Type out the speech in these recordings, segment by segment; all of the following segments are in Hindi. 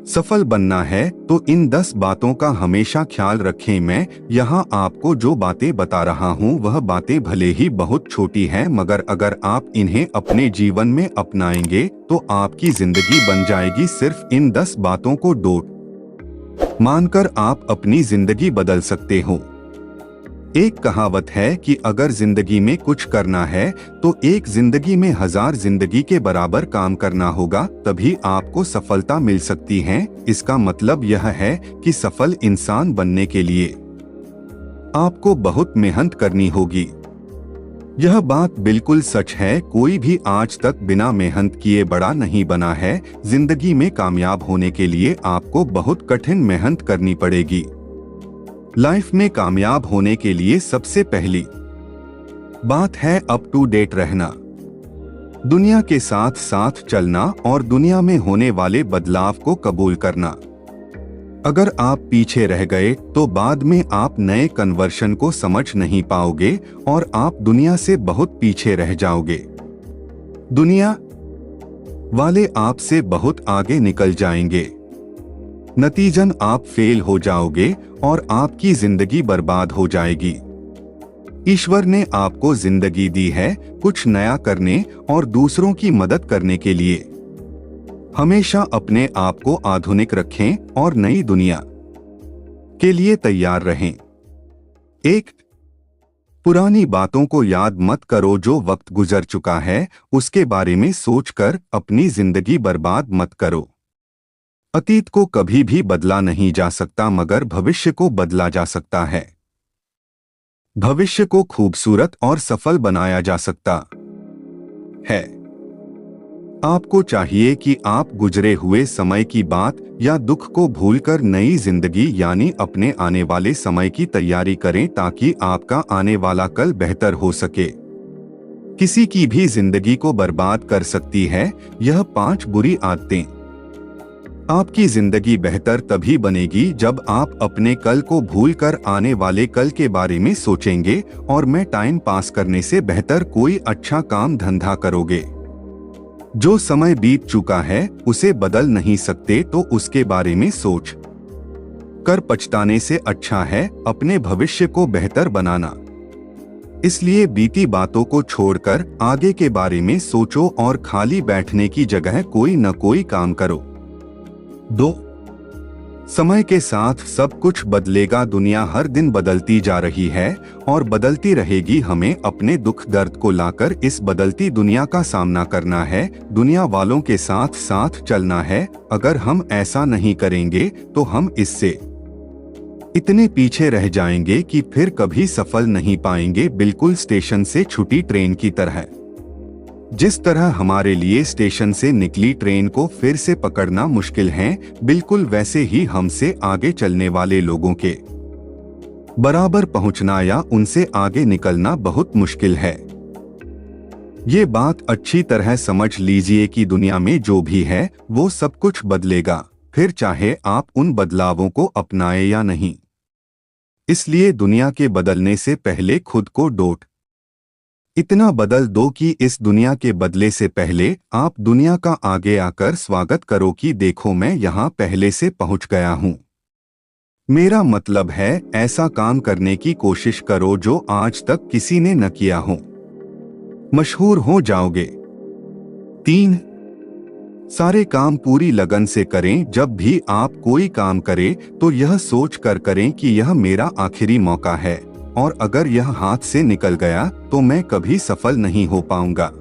सफल बनना है तो इन 10 बातों का हमेशा ख्याल रखें। मैं यहाँ आपको जो बातें बता रहा हूँ वह बातें भले ही बहुत छोटी हैं, मगर अगर आप इन्हें अपने जीवन में अपनाएंगे तो आपकी जिंदगी बन जाएगी। सिर्फ इन 10 बातों को डोट मानकर आप अपनी जिंदगी बदल सकते हो। एक कहावत है कि अगर जिंदगी में कुछ करना है तो एक जिंदगी में 1000 जिंदगी के बराबर काम करना होगा, तभी आपको सफलता मिल सकती है। इसका मतलब यह है कि सफल इंसान बनने के लिए आपको बहुत मेहनत करनी होगी। यह बात बिल्कुल सच है। कोई भी आज तक बिना मेहनत किए बड़ा नहीं बना है। जिंदगी में कामयाब होने के लिए आपको बहुत कठिन मेहनत करनी पड़ेगी। लाइफ में कामयाब होने के लिए सबसे पहली बात है अप टू डेट रहना, दुनिया के साथ साथ चलना और दुनिया में होने वाले बदलाव को कबूल करना। अगर आप पीछे रह गए तो बाद में आप नए कन्वर्शन को समझ नहीं पाओगे और आप दुनिया से बहुत पीछे रह जाओगे। दुनिया वाले आपसे बहुत आगे निकल जाएंगे। नतीजन आप फेल हो जाओगे और आपकी जिंदगी बर्बाद हो जाएगी। ईश्वर ने आपको जिंदगी दी है कुछ नया करने और दूसरों की मदद करने के लिए। हमेशा अपने आप को आधुनिक रखें और नई दुनिया के लिए तैयार रहें। एक, पुरानी बातों को याद मत करो। जो वक्त गुजर चुका है उसके बारे में सोचकर अपनी जिंदगी बर्बाद मत करो। अतीत को कभी भी बदला नहीं जा सकता, मगर भविष्य को बदला जा सकता है। भविष्य को खूबसूरत और सफल बनाया जा सकता है। आपको चाहिए कि आप गुजरे हुए समय की बात या दुख को भूलकर नई जिंदगी यानी अपने आने वाले समय की तैयारी करें, ताकि आपका आने वाला कल बेहतर हो सके। किसी की भी जिंदगी को बर्बाद कर सकती है यह 5 बुरी आदतें। आपकी जिंदगी बेहतर तभी बनेगी जब आप अपने कल को भूलकर आने वाले कल के बारे में सोचेंगे और मैं टाइम पास करने से बेहतर कोई अच्छा काम धंधा करोगे। जो समय बीत चुका है उसे बदल नहीं सकते, तो उसके बारे में सोच कर पछताने से अच्छा है अपने भविष्य को बेहतर बनाना। इसलिए बीती बातों को छोड़कर आगे के बारे में सोचो और खाली बैठने की जगह कोई न कोई काम करो। 2, समय के साथ सब कुछ बदलेगा। दुनिया हर दिन बदलती जा रही है और बदलती रहेगी। हमें अपने दुख दर्द को लाकर इस बदलती दुनिया का सामना करना है, दुनिया वालों के साथ साथ चलना है। अगर हम ऐसा नहीं करेंगे तो हम इससे इतने पीछे रह जाएंगे कि फिर कभी सफल नहीं पाएंगे। बिल्कुल स्टेशन से छूटी ट्रेन की तरह। जिस तरह हमारे लिए स्टेशन से निकली ट्रेन को फिर से पकड़ना मुश्किल है, बिल्कुल वैसे ही हमसे आगे चलने वाले लोगों के बराबर पहुंचना या उनसे आगे निकलना बहुत मुश्किल है। ये बात अच्छी तरह समझ लीजिए कि दुनिया में जो भी है वो सब कुछ बदलेगा, फिर चाहे आप उन बदलावों को अपनाएं या नहीं। इसलिए दुनिया के बदलने से पहले खुद को डोट इतना बदल दो कि इस दुनिया के बदले से पहले आप दुनिया का आगे आकर स्वागत करो कि देखो मैं यहाँ पहले से पहुँच गया हूँ। मेरा मतलब है ऐसा काम करने की कोशिश करो जो आज तक किसी ने न किया हो। मशहूर हो जाओगे। 3, सारे काम पूरी लगन से करें। जब भी आप कोई काम करें तो यह सोच कर करें कि यह मेरा आखिरी मौका है और अगर यह हाथ से निकल गया तो मैं कभी सफल नहीं हो पाऊंगा।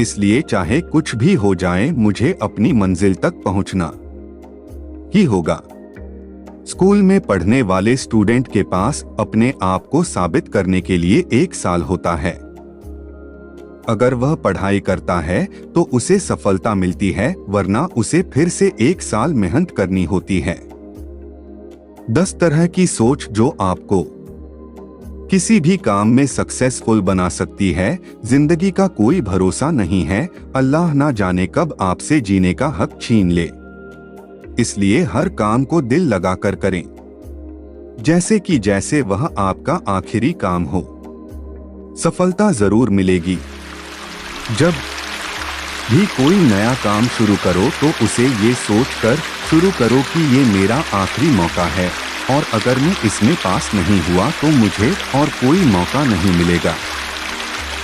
इसलिए चाहे कुछ भी हो जाए मुझे अपनी मंजिल तक पहुंचना ही होगा। स्कूल में पढ़ने वाले स्टूडेंट के पास अपने आप को साबित करने के लिए 1 साल होता है। अगर वह पढ़ाई करता है तो उसे सफलता मिलती है, वरना उसे फिर से 1 साल मेहनत करनी होती है। 10 तरह की सोच जो आपको किसी भी काम में सक्सेसफुल बना सकती है। जिंदगी का कोई भरोसा नहीं है, अल्लाह ना जाने कब आपसे जीने का हक छीन ले। इसलिए हर काम को दिल लगाकर करें, जैसे कि जैसे वह आपका आखिरी काम हो। सफलता जरूर मिलेगी। जब भी कोई नया काम शुरू करो तो उसे ये सोचकर शुरू करो कि ये मेरा आखिरी मौका है और अगर मैं इसमें पास नहीं हुआ तो मुझे और कोई मौका नहीं मिलेगा।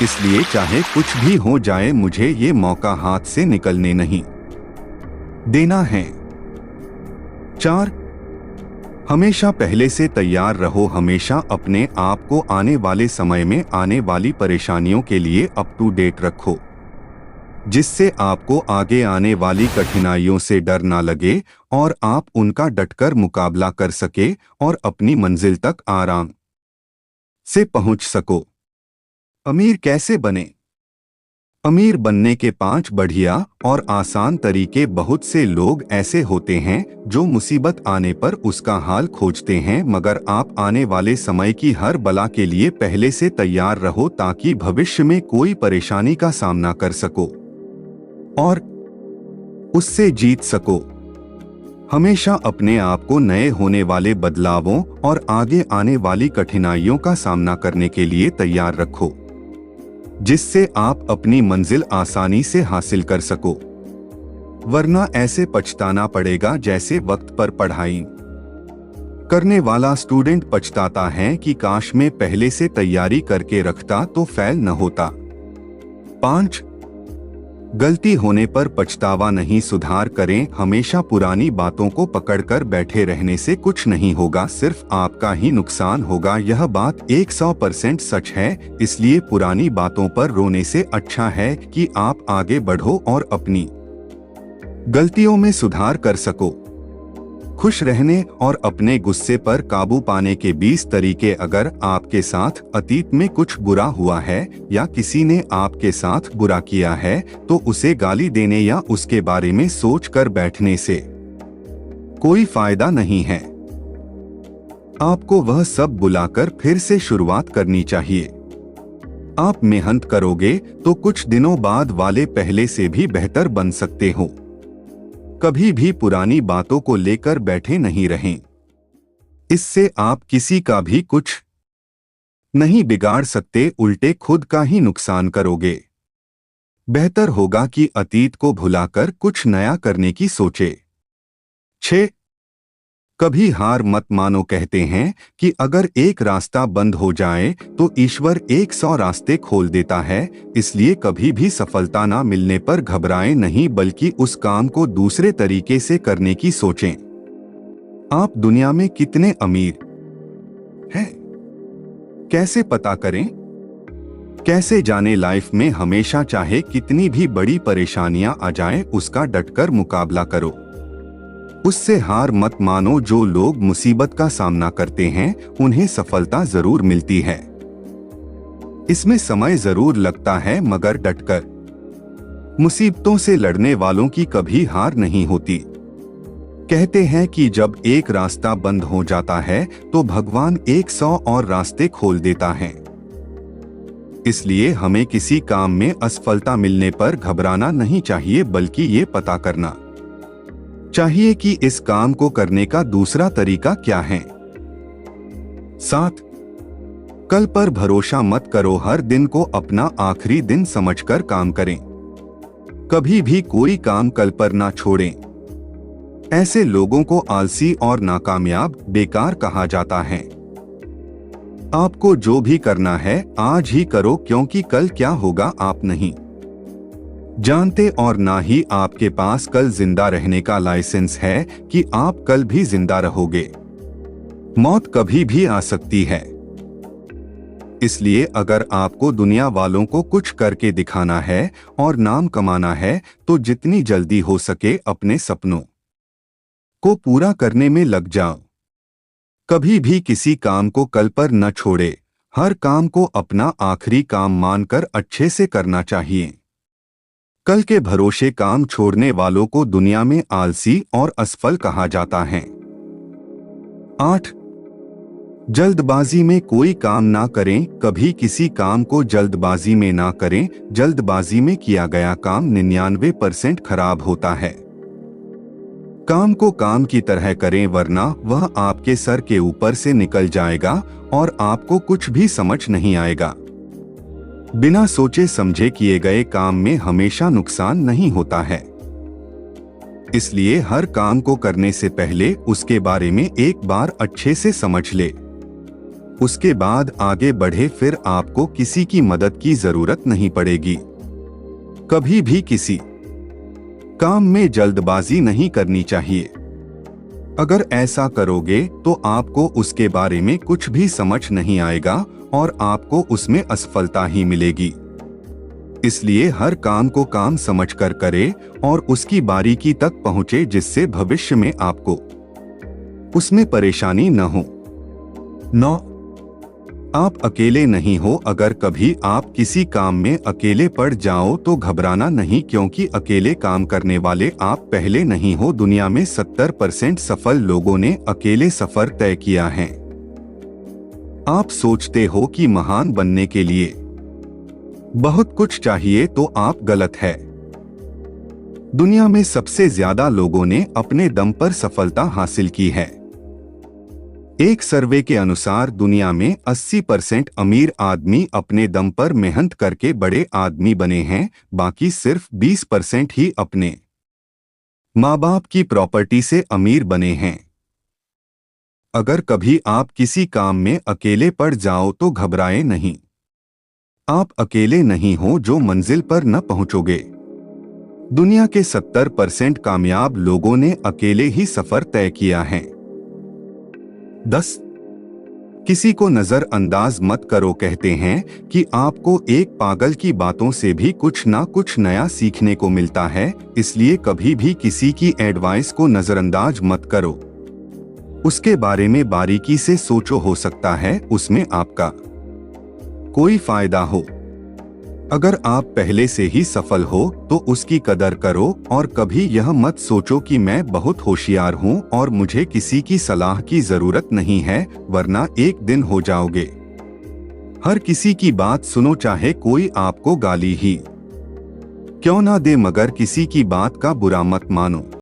इसलिए चाहे कुछ भी हो जाए मुझे ये मौका हाथ से निकलने नहीं देना है। 4. हमेशा पहले से तैयार रहो। हमेशा अपने आप को आने वाले समय में आने वाली परेशानियों के लिए अप टू डेट रखो, जिससे आपको आगे आने वाली कठिनाइयों से डर ना लगे और आप उनका डटकर मुकाबला कर सके और अपनी मंजिल तक आराम से पहुंच सको। अमीर कैसे बने? अमीर बनने के 5 बढ़िया और आसान तरीके। बहुत से लोग ऐसे होते हैं जो मुसीबत आने पर उसका हाल खोजते हैं, मगर आप आने वाले समय की हर बला के लिए पहले से तैयार रहो ताकि भविष्य में कोई परेशानी का सामना कर सको और उससे जीत सको। हमेशा अपने आप को नए होने वाले बदलावों और आगे आने वाली कठिनाइयों का सामना करने के लिए तैयार रखो, जिससे आप अपनी मंजिल आसानी से हासिल कर सको, वरना ऐसे पछताना पड़ेगा जैसे वक्त पर पढ़ाई करने वाला स्टूडेंट पछताता है कि काश मैं पहले से तैयारी करके रखता तो फेल न होता। 5. गलती होने पर पछतावा नहीं, सुधार करें। हमेशा पुरानी बातों को पकड़कर बैठे रहने से कुछ नहीं होगा, सिर्फ आपका ही नुकसान होगा। यह बात 100% सच है, इसलिए पुरानी बातों पर रोने से अच्छा है कि आप आगे बढ़ो और अपनी गलतियों में सुधार कर सको। खुश रहने और अपने गुस्से पर काबू पाने के 20 तरीके। अगर आपके साथ अतीत में कुछ बुरा हुआ है या किसी ने आपके साथ बुरा किया है तो उसे गाली देने या उसके बारे में सोच कर बैठने से कोई फायदा नहीं है। आपको वह सब बुलाकर फिर से शुरुआत करनी चाहिए। आप मेहनत करोगे तो कुछ दिनों बाद वाले पहले से भी बेहतर बन सकते हो। कभी भी पुरानी बातों को लेकर बैठे नहीं रहें, इससे आप किसी का भी कुछ नहीं बिगाड़ सकते, उल्टे खुद का ही नुकसान करोगे। बेहतर होगा कि अतीत को भुलाकर कुछ नया करने की सोचे। 6. कभी हार मत मानो। कहते हैं कि अगर एक रास्ता बंद हो जाए तो ईश्वर 100 रास्ते खोल देता है, इसलिए कभी भी सफलता ना मिलने पर घबराएं नहीं, बल्कि उस काम को दूसरे तरीके से करने की सोचें। आप दुनिया में कितने अमीर हैं, कैसे पता करें? कैसे जाने? लाइफ में हमेशा चाहे कितनी भी बड़ी परेशानियां आ जाएं, उसका डटकर मुकाबला करो, उससे हार मत मानो। जो लोग मुसीबत का सामना करते हैं उन्हें सफलता जरूर मिलती है, इसमें समय जरूर लगता है, मगर डटकर मुसीबतों से लड़ने वालों की कभी हार नहीं होती। कहते हैं कि जब एक रास्ता बंद हो जाता है तो भगवान 100 और रास्ते खोल देता है। इसलिए हमें किसी काम में असफलता मिलने पर घबराना नहीं चाहिए, बल्कि ये पता करना चाहिए कि इस काम को करने का दूसरा तरीका क्या है। 7. कल पर भरोसा मत करो। हर दिन को अपना आखिरी दिन समझकर काम करें। कभी भी कोई काम कल पर ना छोड़ें। ऐसे लोगों को आलसी और नाकामयाब, बेकार कहा जाता है। आपको जो भी करना है आज ही करो, क्योंकि कल क्या होगा आप नहीं जानते और ना ही आपके पास कल जिंदा रहने का लाइसेंस है कि आप कल भी जिंदा रहोगे। मौत कभी भी आ सकती है, इसलिए अगर आपको दुनिया वालों को कुछ करके दिखाना है और नाम कमाना है तो जितनी जल्दी हो सके अपने सपनों को पूरा करने में लग जाओ। कभी भी किसी काम को कल पर न छोड़े। हर काम को अपना आखिरी काम मानकर अच्छे से करना चाहिए। कल के भरोसे काम छोड़ने वालों को दुनिया में आलसी और असफल कहा जाता है। 8. जल्दबाजी में कोई काम ना करें। कभी किसी काम को जल्दबाजी में ना करें। जल्दबाजी में किया गया काम 99% खराब होता है। काम को काम की तरह करें, वरना वह आपके सर के ऊपर से निकल जाएगा और आपको कुछ भी समझ नहीं आएगा। बिना सोचे समझे किए गए काम में हमेशा नुकसान नहीं होता है, इसलिए हर काम को करने से पहले उसके बारे में एक बार अच्छे से समझ ले। उसके बाद आगे बढ़े, फिर आपको किसी की मदद की जरूरत नहीं पड़ेगी। कभी भी किसी काम में जल्दबाजी नहीं करनी चाहिए। अगर ऐसा करोगे तो आपको उसके बारे में कुछ भी समझ नहीं आएगा और आपको उसमें असफलता ही मिलेगी। इसलिए हर काम को काम समझकर करे और उसकी बारीकी तक पहुंचे, जिससे भविष्य में आपको उसमें परेशानी न हो। 9. आप अकेले नहीं हो। अगर कभी आप किसी काम में अकेले पड़ जाओ तो घबराना नहीं, क्योंकि अकेले काम करने वाले आप पहले नहीं हो। दुनिया में 70% सफल लोगों ने अकेले सफर तय किया है। आप सोचते हो कि महान बनने के लिए बहुत कुछ चाहिए, तो आप गलत है। दुनिया में सबसे ज्यादा लोगों ने अपने दम पर सफलता हासिल की है। एक सर्वे के अनुसार दुनिया में 80% अमीर आदमी अपने दम पर मेहनत करके बड़े आदमी बने हैं, बाकी सिर्फ 20% ही अपने माँ बाप की प्रॉपर्टी से अमीर बने हैं। अगर कभी आप किसी काम में अकेले पड़ जाओ तो घबराए नहीं। आप अकेले नहीं हो जो मंजिल पर न पहुंचोगे। दुनिया के 70% कामयाब लोगों ने अकेले ही सफर तय किया है। 10. किसी को नजरअंदाज मत करो। कहते हैं कि आपको एक पागल की बातों से भी कुछ ना कुछ नया सीखने को मिलता है, इसलिए कभी भी किसी की एडवाइस को नजरअंदाज मत करो। उसके बारे में बारीकी से सोचो, हो सकता है उसमें आपका कोई फायदा हो। अगर आप पहले से ही सफल हो तो उसकी कदर करो और कभी यह मत सोचो कि मैं बहुत होशियार हूँ और मुझे किसी की सलाह की जरूरत नहीं है, वरना एक दिन हो जाओगे। हर किसी की बात सुनो, चाहे कोई आपको गाली ही क्यों ना दे, मगर किसी की बात का बुरा मत मानो।